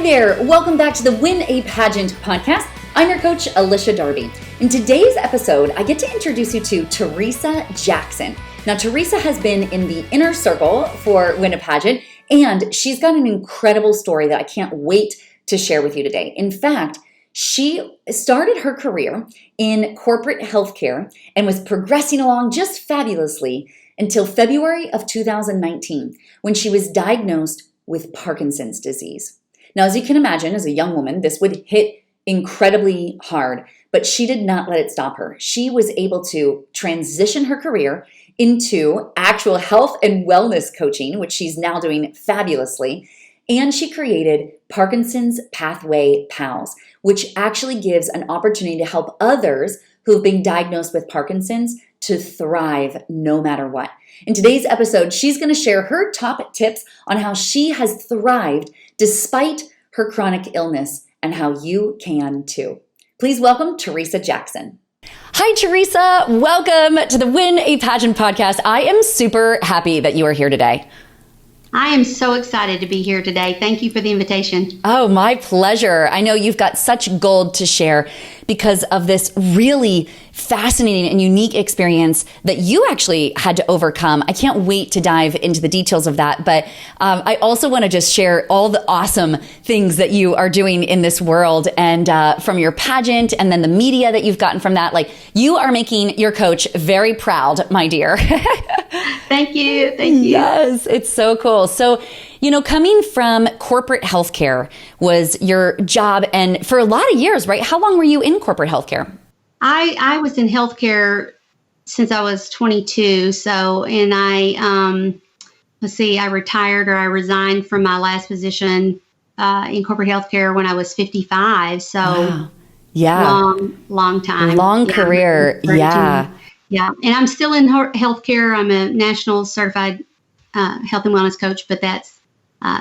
there, welcome back to the Win a Pageant podcast. I'm your coach, Alicia Darby. In today's episode, I get to introduce you to Teresa Jackson. Now, Teresa has been in the inner circle for Win a Pageant, and she's got an incredible story that I can't wait to share with you today. In fact, she started her career in corporate healthcare and was progressing along just fabulously until February of 2019, when she was diagnosed with Parkinson's disease. Now, as you can imagine, as a young woman, this would hit incredibly hard, but she did not let it stop her. She was able to transition her career into actual health and wellness coaching, which she's now doing fabulously. And she created Parkinson's Pathway Pals, which actually gives an opportunity to help others who've been diagnosed with Parkinson's to thrive no matter what. In today's episode, she's going to share her top tips on how she has thrived despite her chronic illness and how you can too. Please welcome Teresa Jackson. Hi, Teresa. Welcome to the Win a Pageant podcast. I am super happy that you are here today. I am so excited to be here today. Thank you for the invitation. Oh, my pleasure. I know you've got such gold to share because of this really fascinating and unique experience that you actually had to overcome. I can't wait to dive into the details of that. But I also want to just share all the awesome things that you are doing in this world, and from your pageant and then the media that you've gotten from that. Like, you are making your coach very proud, my dear. Thank you. Thank you. Yes, it's so cool. So, coming from corporate healthcare was your job, and for a lot of years, right? How long were you in corporate healthcare? I was in healthcare since I was 22. So, and I retired or I resigned from my last position in corporate healthcare when I was 55. So, wow. Yeah, long time, long career. Yeah. Yeah. And I'm still in healthcare. I'm a national certified health and wellness coach, but that's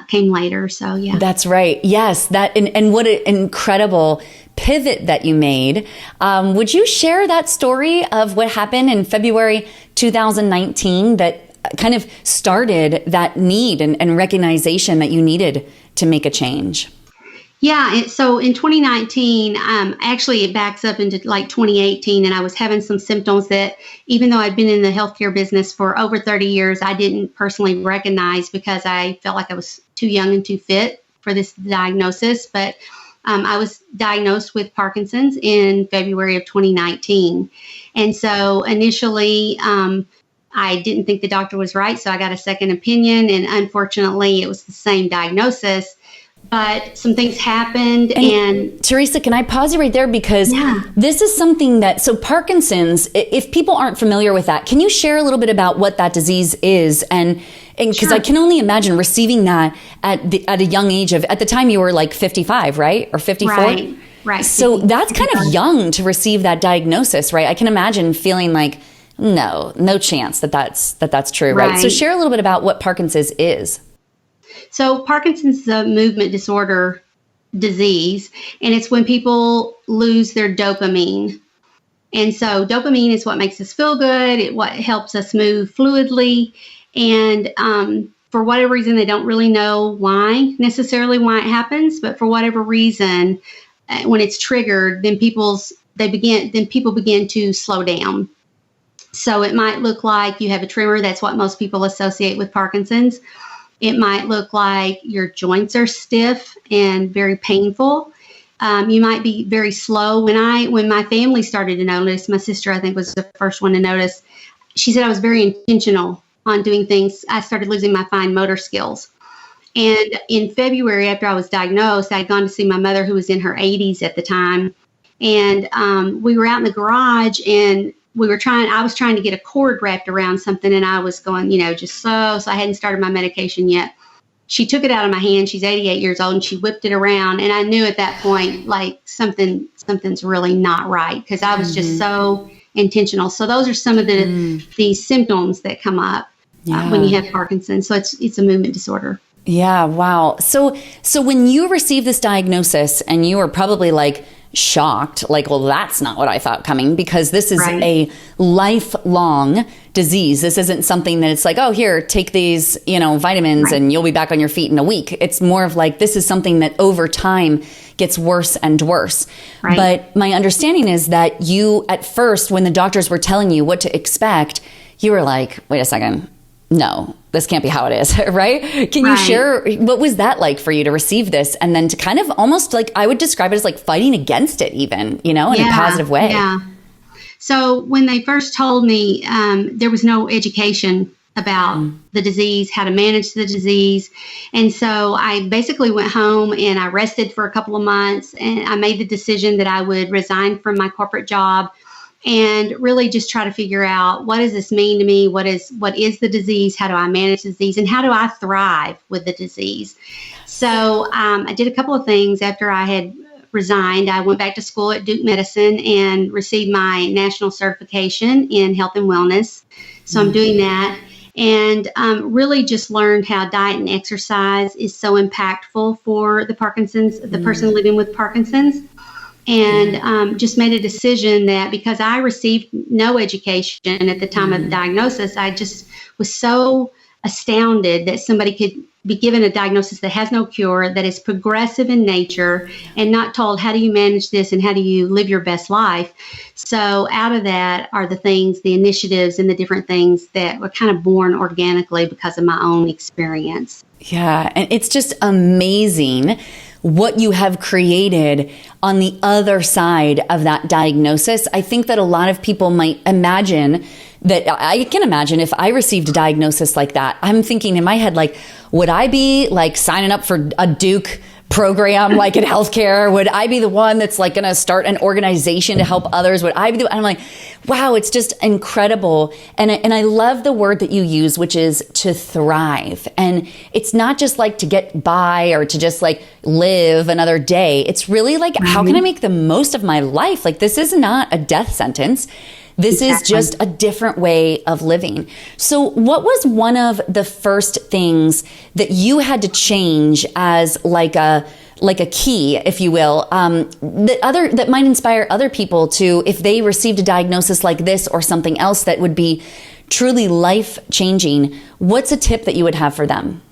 came later. So, yeah. That's right. Yes. And what an incredible pivot that you made. Would you share that story of what happened in February 2019 that kind of started that need and recognition that you needed to make a change? Yeah. So in 2019, actually it backs up into like 2018, and I was having some symptoms that, even though I'd been in the healthcare business for over 30 years, I didn't personally recognize because I felt like I was too young and too fit for this diagnosis. But I was diagnosed with Parkinson's in February of 2019. And so initially, I didn't think the doctor was right. So I got a second opinion, and unfortunately it was the same diagnosis. But some things happened. And Teresa, can I pause you right there? Because this is something so Parkinson's, if people aren't familiar with that, can you share a little bit about what that disease is? And because sure. I can only imagine receiving that at a young age at the time you were like 55, right? Or 54? Right. So that's kind of young to receive that diagnosis, right? I can imagine feeling like, no chance that's true, right? So share a little bit about what Parkinson's is. So Parkinson's is a movement disorder disease, and it's when people lose their dopamine. And so dopamine is what makes us feel good. What helps us move fluidly. And for whatever reason, they don't really know why it happens. But for whatever reason, when it's triggered, then people begin to slow down. So it might look like you have a tremor. That's what most people associate with Parkinson's. It might look like your joints are stiff and very painful. You might be very slow. When my family started to notice, my sister, I think, was the first one to notice. She said I was very intentional on doing things. I started losing my fine motor skills. And in February, after I was diagnosed, I had gone to see my mother, who was in her 80s at the time. And we were out in the garage, and I was trying to get a cord wrapped around something, and I was going, just slow. So I hadn't started my medication yet. She took it out of my hand. She's 88 years old, and she whipped it around. And I knew at that point, like something's really not right, because I was just so intentional. So those are some of the symptoms that come up when you have Parkinson's. So it's a movement disorder. Yeah. Wow. So when you received this diagnosis, and you were probably like shocked, like, well, that's not what I thought coming, because this is Right. a lifelong disease. This isn't something that it's like, oh, here, take these, vitamins Right. and you'll be back on your feet in a week. It's more of like, this is something that over time gets worse and worse. Right. But my understanding is that you, at first, when the doctors were telling you what to expect, you were like, wait a second, no, this can't be how it is, right? Can you Right. share, what was that like for you to receive this? And then to kind of almost like, I would describe it as like fighting against it even, in a positive way. Yeah. So when they first told me, there was no education about the disease, how to manage the disease. And so I basically went home and I rested for a couple of months, and I made the decision that I would resign from my corporate job and really just try to figure out, what does this mean to me? What is the disease? How do I manage the disease? And how do I thrive with the disease? So I did a couple of things after I had resigned. I went back to school at Duke Medicine and received my national certification in health and wellness. So I'm doing that, and really just learned how diet and exercise is so impactful for the person living with Parkinson's. And just made a decision that, because I received no education at the time of the diagnosis, I just was so astounded that somebody could be given a diagnosis that has no cure, that is progressive in nature, and not told, how do you manage this and how do you live your best life? So out of that are the initiatives and the different things that were kind of born organically because of my own experience. Yeah. And it's just amazing what you have created on the other side of that diagnosis. I think that a lot of people might imagine that, I can imagine if I received a diagnosis like that, I'm thinking in my head, like, would I be like signing up for a Duke program like in healthcare? Would I be the one that's like going to start an organization to help others? Would I be I'm like, wow, it's just incredible. And I love the word that you use, which is to thrive. And it's not just like to get by or to just like live another day. It's really like, how can I make the most of my life? Like, this is not a death sentence. This is just a different way of living. So what was one of the first things that you had to change as like a key, if you will, that might inspire other people to, if they received a diagnosis like this or something else that would be truly life-changing, what's a tip that you would have for them?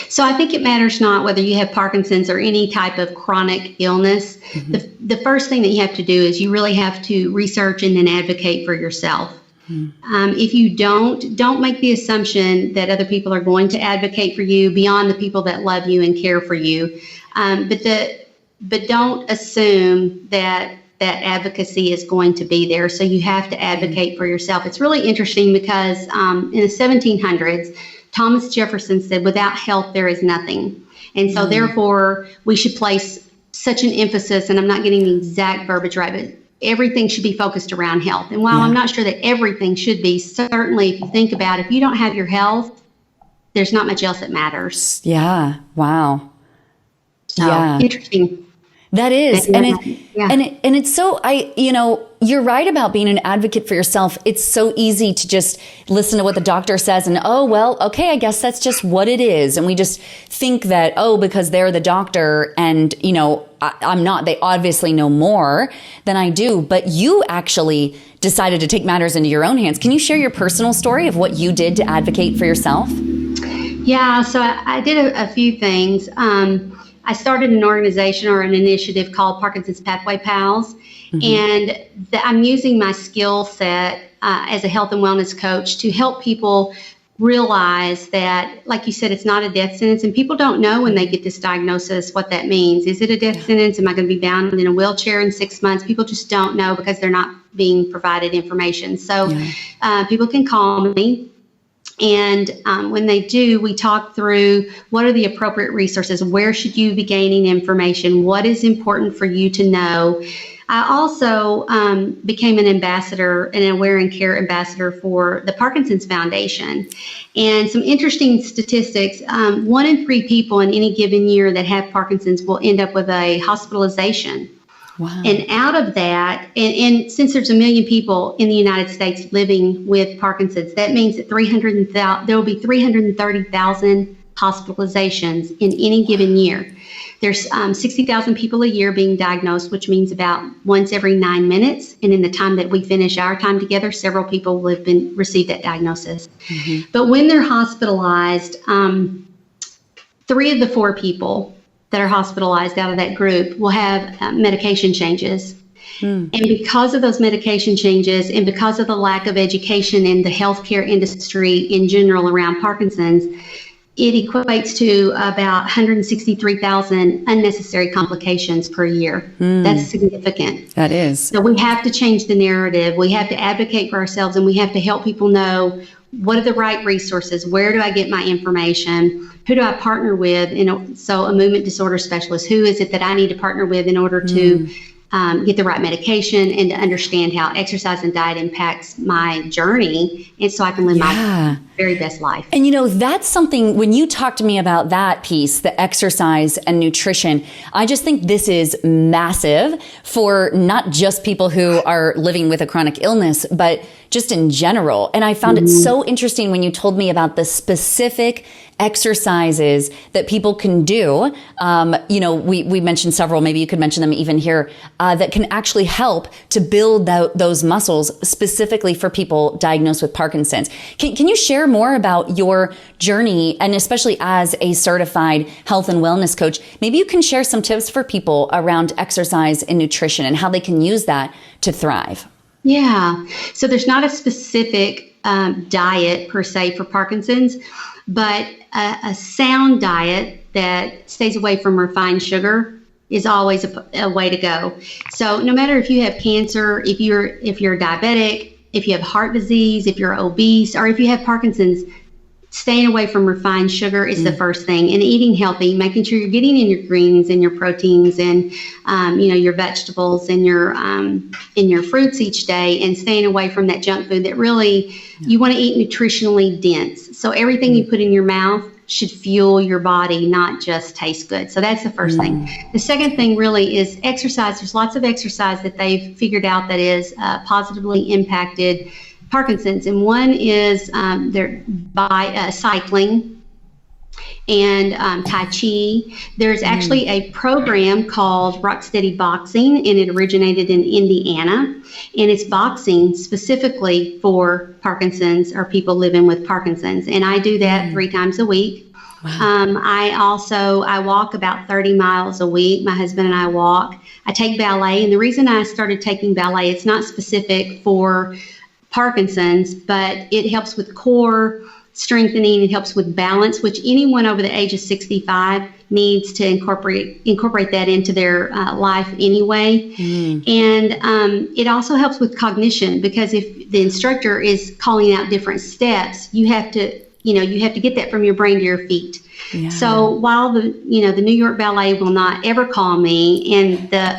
So I think it matters not whether you have Parkinson's or any type of chronic illness. The first thing that you have to do is you really have to research and then advocate for yourself. If you don't make the assumption that other people are going to advocate for you beyond the people that love you and care for you. But don't assume that advocacy is going to be there. So you have to advocate for yourself. It's really interesting because in the 1700s, Thomas Jefferson said, without health, there is nothing. And so therefore, we should place such an emphasis, and I'm not getting the exact verbiage right, but everything should be focused around health. And while I'm not sure that everything should be, certainly if you think about it, if you don't have your health, there's not much else that matters. Yeah. Wow. So, interesting. That is. And it's so, you're right about being an advocate for yourself. It's so easy to just listen to what the doctor says and, oh, well, okay, I guess that's just what it is. And we just think that, oh, because they're the doctor and, I'm not, they obviously know more than I do. But you actually decided to take matters into your own hands. Can you share your personal story of what you did to advocate for yourself? Yeah, so I did a few things. I started an organization or an initiative called Parkinson's Pathway Pals, and I'm using my skill set as a health and wellness coach to help people realize that, like you said, it's not a death sentence, and people don't know when they get this diagnosis what that means. Is it a death sentence? Am I going to be bound in a wheelchair in 6 months? People just don't know because they're not being provided information. So people can call me. And when they do, we talk through what are the appropriate resources, where should you be gaining information, what is important for you to know. I also became an ambassador, an Aware and Care ambassador for the Parkinson's Foundation. And some interesting statistics, 1 in 3 people in any given year that have Parkinson's will end up with a hospitalization. Wow. And out of that, and since there's 1 million people in the United States living with Parkinson's, that means that there will be 330,000 hospitalizations in any given year. There's 60,000 people a year being diagnosed, which means about once every 9 minutes. And in the time that we finish our time together, several people will have received that diagnosis. But when they're hospitalized, 3 of the 4 people that are hospitalized out of that group will have medication changes. And because of those medication changes and because of the lack of education in the healthcare industry in general around Parkinson's, it equates to about 163,000 unnecessary complications per year. That's significant. That is. So we have to change the narrative. We have to advocate for ourselves, and we have to help people know what are the right resources, where do I get my information, who do I partner with? So a movement disorder specialist, who is it that I need to partner with in order to get the right medication and to understand how exercise and diet impacts my journey, and so I can live my very best life. And that's something, when you talk to me about that piece, the exercise and nutrition, I just think this is massive for not just people who are living with a chronic illness, but just in general. And I found it so interesting when you told me about the specific exercises that people can do. We mentioned several, maybe you could mention them even here, that can actually help to build those muscles specifically for people diagnosed with Parkinson's. Can you share more about your journey, and especially as a certified health and wellness coach, maybe you can share some tips for people around exercise and nutrition and how they can use that to thrive? Yeah. So there's not a specific diet per se for Parkinson's, but a sound diet that stays away from refined sugar is always a way to go. So no matter if you have cancer, if you're diabetic, if you have heart disease, if you're obese, or if you have Parkinson's, staying away from refined sugar is the first thing, and eating healthy, making sure you're getting in your greens and your proteins and your vegetables and your fruits each day, and staying away from that junk food that really you want to eat nutritionally dense. So everything you put in your mouth should fuel your body, not just taste good. So that's the first thing. The second thing really is exercise. There's lots of exercise that they've figured out that is positively impacted Parkinson's, and one is by cycling and Tai Chi. There's actually a program called Rock Steady Boxing, and it originated in Indiana, and it's boxing specifically for Parkinson's or people living with Parkinson's, and I do that 3 times a week. Wow. I walk about 30 miles a week. My husband and I walk. I take ballet, and the reason I started taking ballet, it's not specific for Parkinson's, but it helps with core strengthening. It helps with balance, which anyone over the age of 65 needs to incorporate that into their life anyway. And it also helps with cognition, because if the instructor is calling out different steps, you have to get that from your brain to your feet. Yeah. So while the New York Ballet will not ever call me, and the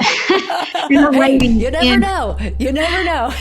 lady, you never know.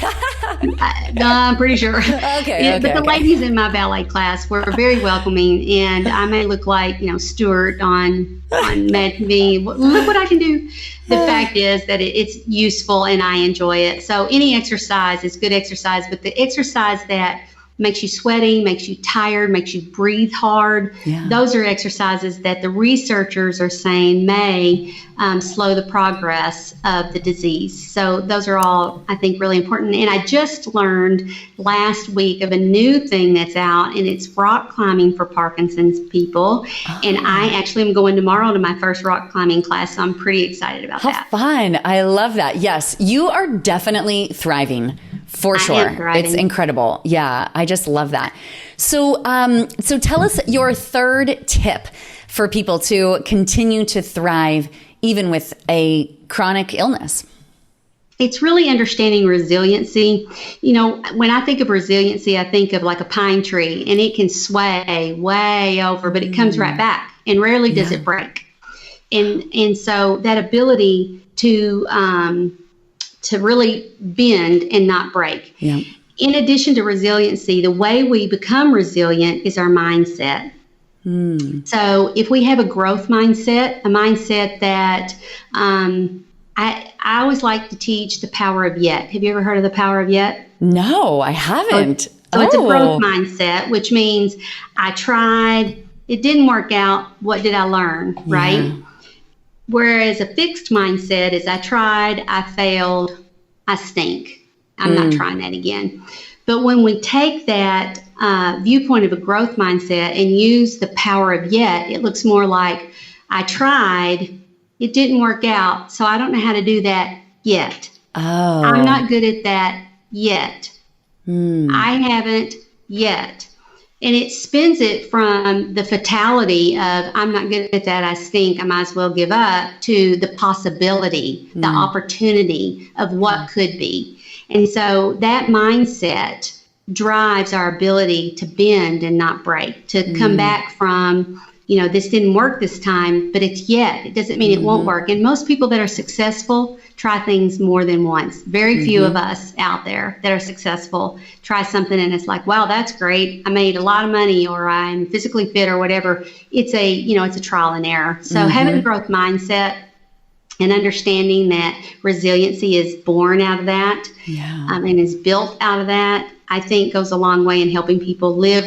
I'm pretty sure. Okay. But the ladies in my ballet class were very welcoming, and I may look like Stuart on Mad TV. Look what I can do. The fact is that it's useful and I enjoy it. So any exercise is good exercise, but the exercise that makes you sweaty, makes you tired, makes you breathe hard. Yeah. Those are exercises that the researchers are saying may slow the progress of the disease. So those are all, I think, really important. And I just learned last week of a new thing that's out, and it's rock climbing for Parkinson's people. Oh. And I actually am going tomorrow to my first rock climbing class, so I'm pretty excited about that. How fun. I love that. Yes, you are definitely thriving. For sure. It's incredible. Yeah, I just love that. So tell us your third tip for people to continue to thrive even with a chronic illness. It's really understanding resiliency. When I think of resiliency, I think of like a pine tree, and it can sway way over, but it comes right back, and rarely does it break. And so that ability to really bend and not break. Yeah. In addition to resiliency, the way we become resilient is our mindset. So if we have a growth mindset, a mindset that I always like to teach the power of yet. Have you ever heard of the power of yet? No, I haven't. So it's a growth mindset, which means I tried, it didn't work out. What did I learn? Right? Whereas a fixed mindset is I tried, I failed, I stink. I'm not trying that again. But when we take that viewpoint of a growth mindset and use the power of yet, it looks more like I tried, it didn't work out, so I don't know how to do that yet. Oh. I'm not good at that yet. I haven't yet. And it spins it from the fatality of I'm not good at that, I stink, I might as well give up, to the possibility, the opportunity of what could be. And so that mindset drives our ability to bend and not break, to come back from, this didn't work this time, but it's yet. It doesn't mean it won't work. And most people that are successful try things more than once. Very few of us out there that are successful try something and it's like, wow, that's great. I made a lot of money, or I'm physically fit, or whatever. It's a trial and error. So having a growth mindset and understanding that resiliency is born out of that and is built out of that, I think goes a long way in helping people live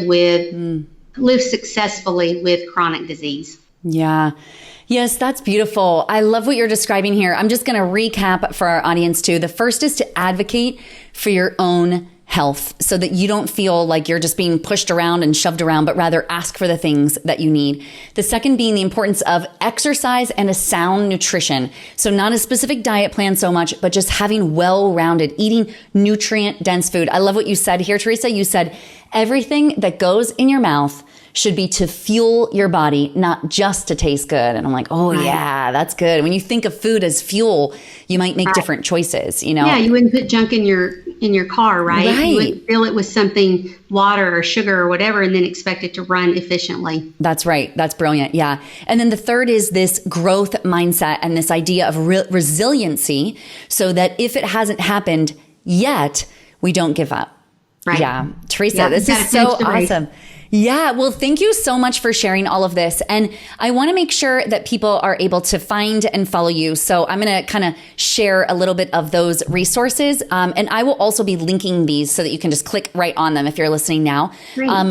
successfully with chronic disease. Yeah. Yes, that's beautiful. I love what you're describing here. I'm just going to recap for our audience too. The first is to advocate for your own health so that you don't feel like you're just being pushed around and shoved around, but rather ask for the things that you need. The second being the importance of exercise and a sound nutrition. So not a specific diet plan so much, but just having well-rounded, eating nutrient-dense food. I love what you said here, Teresa. You said everything that goes in your mouth should be to fuel your body, not just to taste good. And I'm like, oh yeah, that's good. When you think of food as fuel, you might make different choices, Yeah, you wouldn't put junk in your car, right? You wouldn't fill it with something, water or sugar or whatever, and then expect it to run efficiently. That's right. That's brilliant. Yeah. And then the third is this growth mindset and this idea of resiliency, so that if it hasn't happened yet, we don't give up. Right. Yeah. Teresa, this is so awesome. Yeah. Well, thank you so much for sharing all of this. And I want to make sure that people are able to find and follow you. So I'm going to kind of share a little bit of those resources. And I will also be linking these so that you can just click right on them if you're listening now.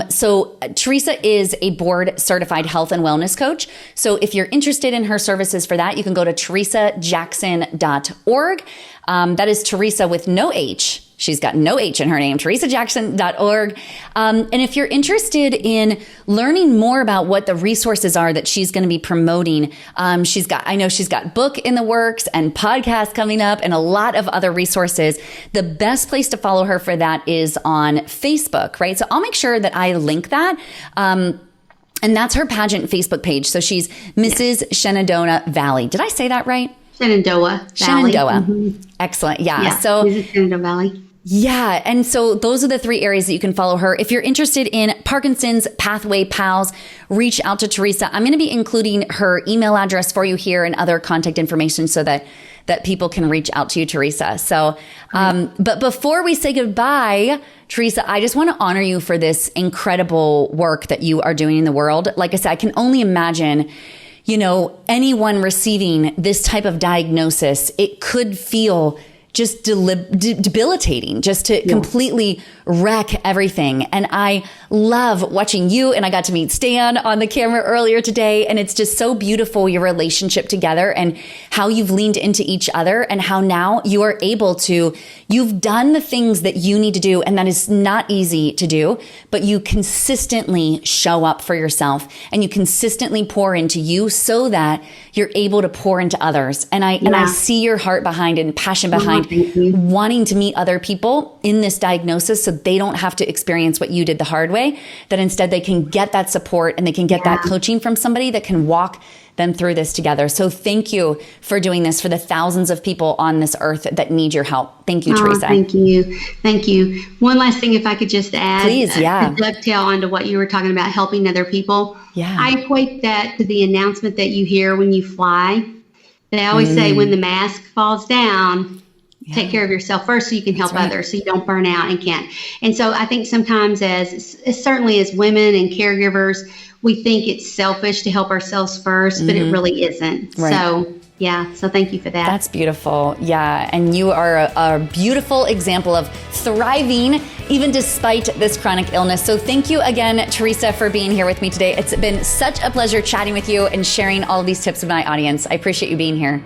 So Teresa is a board certified health and wellness coach. So if you're interested in her services for that, you can go to teresajackson.org. That is Teresa with no H. She's got no H in her name, teresajackson.org. And if you're interested in learning more about what the resources are that she's going to be promoting, I know she's got book in the works and podcast coming up and a lot of other resources. The best place to follow her for that is on Facebook, right? So I'll make sure that I link that. And that's her Pageant Facebook page. So she's Mrs. Shenandoah Valley. Did I say that right? Shenandoah Valley. Shenandoah. Excellent. Yeah. So Mrs. Shenandoah Valley. Yeah. And so those are the 3 areas that you can follow her. If you're interested in Parkinson's Pathway Pals, reach out to Teresa. I'm going to be including her email address for you here and other contact information so that people can reach out to you, Teresa. So, but before we say goodbye, Teresa, I just want to honor you for this incredible work that you are doing in the world. Like I said, I can only imagine, anyone receiving this type of diagnosis, it could feel just debilitating, just to completely wreck everything. And I love watching you, and I got to meet Stan on the camera earlier today, and it's just so beautiful, your relationship together and how you've leaned into each other and how now you are able to, you've done the things that you need to do, and that is not easy to do, but you consistently show up for yourself and you consistently pour into you so that you're able to pour into others. And I see your heart behind it and passion behind wanting to meet other people in this diagnosis so they don't have to experience what you did the hard way, that instead they can get that support and they can get that coaching from somebody that can walk them through this together. So thank you for doing this for the thousands of people on this earth that need your help. Thank you, Teresa. Thank you. Thank you. One last thing, if I could just add, please, to dovetail onto what you were talking about, helping other people. Yeah. I equate that to the announcement that you hear when you fly. They always say when the mask falls down, take care of yourself first so you can help others, so you don't burn out and can't. And so I think sometimes as certainly as women and caregivers, we think it's selfish to help ourselves first, but it really isn't. Right. So Yeah, so thank you for that. That's beautiful. Yeah, and you are a beautiful example of thriving even despite this chronic illness. So thank you again, Teresa, for being here with me today. It's been such a pleasure chatting with you and sharing all of these tips with my audience. I appreciate you being here.